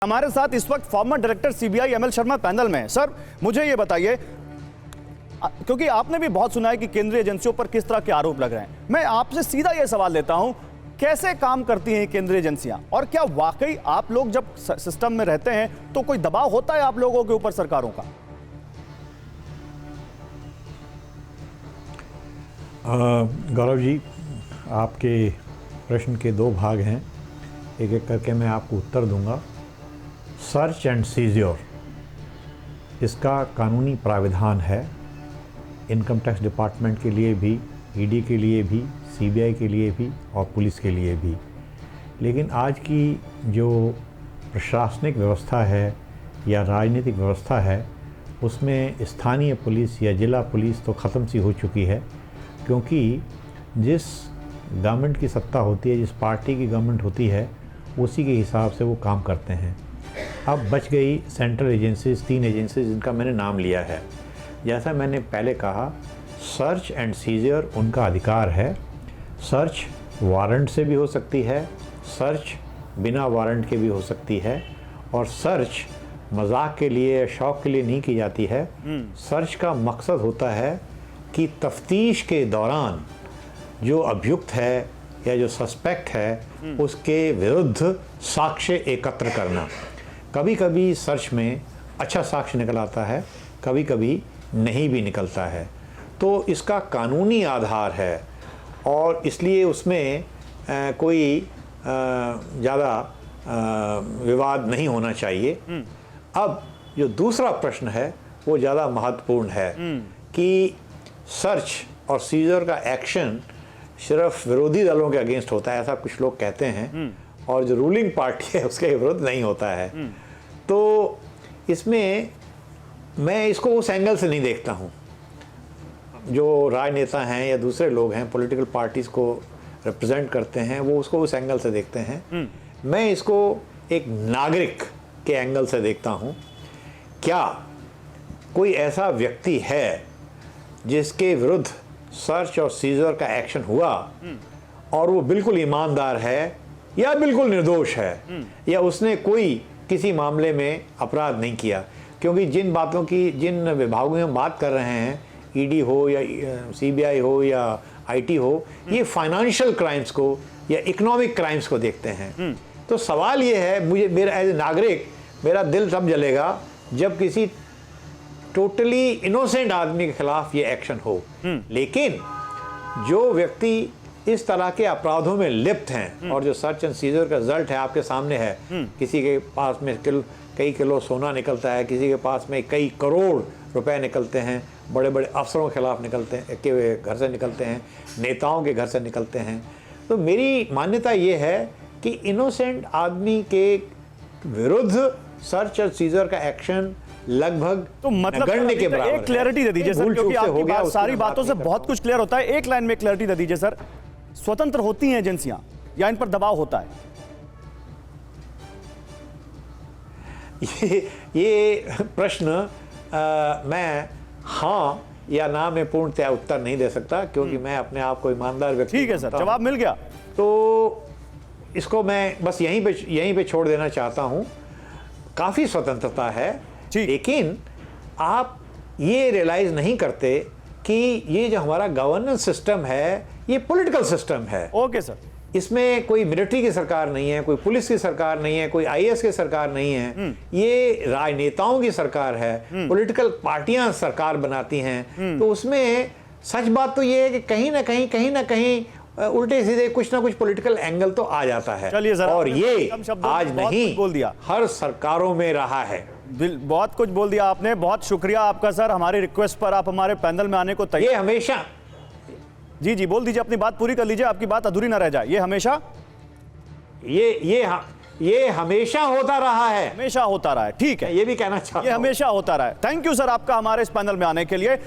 हमारे साथ इस वक्त farmer director CBI ML Sharma panel में है। सर मुझे ये बताइए, क्योंकि आपने भी बहुत सुना है कि केंद्रीय एजेंसियों पर किस तरह के आरोप लग रहे हैं, मैं आपसे सीधा ये सवाल लेता हूं, कैसे काम करती हैं केंद्रीय एजेंसियां और क्या वाकई आप लोग जब सिस्टम में रहते हैं तो कोई दबाव होता है आप लोगों के ऊपर सरकारों का? गौरव जी, आपके प्रश्न के दो भाग हैं, एक एक करके मैं आपको उत्तर दूंगा। सर्च एंड सीजर, इसका कानूनी प्राविधान है इनकम टैक्स डिपार्टमेंट के लिए भी, ईडी के लिए भी, सीबीआई के लिए भी और पुलिस के लिए भी। लेकिन आज की जो प्रशासनिक व्यवस्था है या राजनीतिक व्यवस्था है, उसमें स्थानीय पुलिस या जिला पुलिस तो ख़त्म सी हो चुकी है, क्योंकि जिस गवर्नमेंट की सत्ता होती है, जिस पार्टी की गवर्नमेंट होती है, उसी के हिसाब से वो काम करते हैं। अब बच गई सेंट्रल एजेंसीज, 3 एजेंसीज जिनका मैंने नाम लिया है। जैसा मैंने पहले कहा, सर्च एंड सीजर उनका अधिकार है। सर्च वारंट से भी हो सकती है, सर्च बिना वारंट के भी हो सकती है, और सर्च मजाक के लिए या शौक़ के लिए नहीं की जाती है। सर्च का मकसद होता है कि तफ्तीश के दौरान जो अभियुक्त है या जो सस्पेक्ट है उसके विरुद्ध साक्ष्य एकत्र करना। कभी कभी सर्च में अच्छा साक्ष्य निकल आता है, कभी कभी नहीं भी निकलता है, तो इसका कानूनी आधार है और इसलिए उसमें कोई ज़्यादा विवाद नहीं होना चाहिए। अब जो दूसरा प्रश्न है वो ज़्यादा महत्वपूर्ण है कि सर्च और सीजर का एक्शन सिर्फ विरोधी दलों के अगेंस्ट होता है, ऐसा कुछ लोग कहते हैं, और जो रूलिंग पार्टी है उसके विरुद्ध नहीं होता है। तो इसमें मैं इसको उस एंगल से नहीं देखता हूँ। जो राजनेता हैं या दूसरे लोग हैं, पॉलिटिकल पार्टीज़ को रिप्रेजेंट करते हैं, वो उसको उस एंगल से देखते हैं। मैं इसको एक नागरिक के एंगल से देखता हूँ। क्या कोई ऐसा व्यक्ति है जिसके विरुद्ध सर्च और सीजर का एक्शन हुआ और वो बिल्कुल ईमानदार है या बिल्कुल निर्दोष है, या उसने कोई किसी मामले में अपराध नहीं किया? क्योंकि जिन बातों की, जिन विभागों में हम बात कर रहे हैं, ईडी हो या सीबीआई हो या आईटी हो, ये फाइनेंशियल क्राइम्स को या इकोनॉमिक क्राइम्स को देखते हैं। तो सवाल ये है, मुझे, मेरा एज ए नागरिक, मेरा दिल तब जलेगा जब किसी टोटली इनोसेंट आदमी के खिलाफ ये एक्शन हो। लेकिन जो व्यक्ति इस तरह के अपराधों में लिप्त हैं और जो सर्च एंड सीजर का रिजल्ट है आपके सामने है, किसी के पास में कई किलो सोना निकलता है, किसी के पास में कई करोड़ रुपए निकलते हैं, बड़े बड़े अफसरों के खिलाफ निकलते हैं, के घर से निकलते हैं, नेताओं के घर से निकलते हैं। तो मेरी मान्यता ये है कि इनोसेंट आदमी के विरुद्ध सर्च और सीजर का एक्शन लगभग तो मतलब नगण्य के बराबर एक क्लैरिटी दे दीजिए सर, क्योंकि आपकी बात, सारी बातों से बहुत कुछ क्लियर होता है। एक लाइन में क्लैरिटी दे दीजिए सर, स्वतंत्र होती हैं एजेंसियां या इन पर दबाव होता है? ये प्रश्न मैं हाँ या ना में पूर्णतया उत्तर नहीं दे सकता, क्योंकि मैं अपने आप को ईमानदार व्यक्ति। ठीक है सर, जवाब मिल गया। तो इसको मैं बस यहीं पे छोड़ देना चाहता हूँ। काफ़ी स्वतंत्रता है, लेकिन आप ये रियलाइज नहीं करते कि ये जो हमारा गवर्नेंस सिस्टम है ये पॉलिटिकल सिस्टम है। ओके सर, इसमें कोई मिलिट्री की सरकार नहीं है, कोई पुलिस की सरकार नहीं है, कोई आईएएस की सरकार नहीं है, ये राजनेताओं की सरकार है। पॉलिटिकल पार्टियां सरकार बनाती हैं। तो उसमें सच बात तो ये है कि कहीं ना कहीं उल्टे सीधे कुछ ना कुछ पॉलिटिकल एंगल तो आ जाता है, और ये आज नहीं बोल दिया, हर सरकारों में रहा है। बहुत कुछ बोल दिया आपने, बहुत शुक्रिया आपका सर। हमारी रिक्वेस्ट पर आप हमारे पैनल में आने को तैयार। ये हमेशा, जी बोल दीजिए, अपनी बात पूरी कर लीजिए, आपकी बात अधूरी ना रह जाए। ये हमेशा ये हमेशा होता रहा है, हमेशा होता रहा है। ठीक है, ये भी कहना चाहता हूं, ये हमेशा होता रहा है। थैंक यू सर आपका हमारे इस पैनल में आने के लिए।